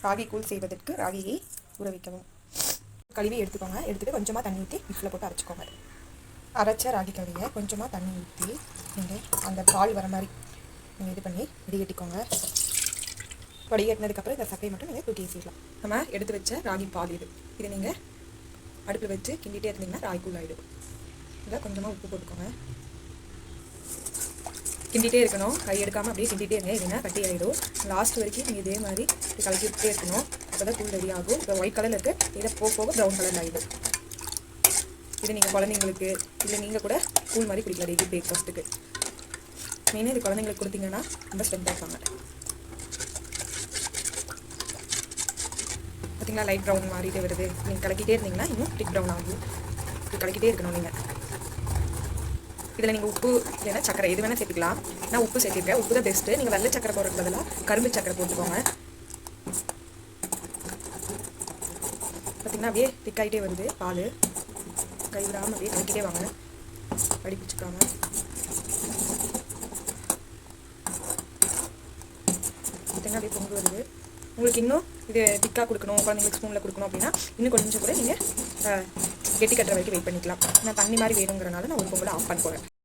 ராகி கூழ் செய்வதற்கு ராகியை ஊற வைக்கவும். கழுவி எடுத்துக்கோங்க. எடுத்துகிட்டு கொஞ்சமாக தண்ணி ஊற்றி மிக்ஸியில் போட்டு அரைச்சிக்கோங்க. அரைச்ச ராகி கழுவியை கொஞ்சமாக தண்ணி ஊற்றி நீங்கள் அந்த பால் வர மாதிரி நீங்கள் இது பண்ணி வடிகட்டிக்கோங்க. வடிகட்டினதுக்கப்புறம் இந்த சக்கையை மட்டும் நீங்கள் தூக்கி வீசிடலாம். நம்ம எடுத்து வச்ச ராகி பால் இதை நீங்கள் அடுப்பில் வச்சு கிண்டிகிட்டே இருந்தீங்கன்னா ராகி கூழ் ஆகிடும். இதை கொஞ்சமாக உப்பு போட்டுக்கோங்க. கிண்டிகிட்டே இருக்கணும். கை எடுக்காமல் அப்படியே கிண்டிகிட்டே இருங்க. இதுனா கட்டி ஆகிடும். லாஸ்ட் வரைக்கும் நீங்கள் இதே மாதிரி கலக்கி விட்டே இருக்கணும். அப்போ தான் கூழ் ரெடி ஆகும். இப்போ ஒயிட் கலரில் இருக்குது. இதை போக போக ப்ரௌன் கலரில் ஆகிடும். இது நீங்கள் குழந்தைங்களுக்கு இல்லை நீங்கள் கூட கூழ் மாதிரி குடிக்கலாம் டெய்லி பிரேக்ஃபாஸ்ட்டுக்கு. மெயினாக இது குழந்தைங்களுக்கு கொடுத்தீங்கன்னா ரொம்ப ஸ்ட்ரென்த்தாக இருப்பாங்க. பார்த்தீங்களா, லைட் ப்ரௌன் மாறிட்டே வருது. நீங்கள் கலக்கிட்டே இருந்தீங்கன்னா இன்னும் திக் ப்ரௌன் ஆகும். இது கலக்கிட்டே இருக்கணும். நீங்கள் இதில் நீங்கள் உப்பு இல்லைன்னா சக்கரை எது வேணால் சேர்த்துக்கலாம். நான் உப்பு சேர்த்திருக்கேன். உப்பு தான் பெஸ்ட்டு. நீங்கள் வெள்ளை சக்கரை போடுறதுக்கு பதிலாக கரும்பு சக்கரை போட்டுக்கோங்க. பார்த்திங்கன்னா அப்படியே திக்காயிட்டே வருது பால். கைவிடாமல் அப்படியே கலக்கிட்டே வாங்க. அடி பிடிச்சிக்காம. பார்த்திங்கன்னா அப்படியே பொங்கு வருது. உங்களுக்கு இன்னும் இது திக்காக கொடுக்கணும், குழந்தைங்களுக்கு ஸ்பூனில் கொடுக்கணும் அப்படின்னா இன்னும் கொஞ்சம் கூட நீங்கள் கெட்டி கட்டுற வரைக்கும் வெயிட் பண்ணிக்கலாம். நான் தண்ணி மாதிரி வேணுங்கிறனால நான் ஒரு பொங்கலை ஆஃப் பண்ண போகிறேன்.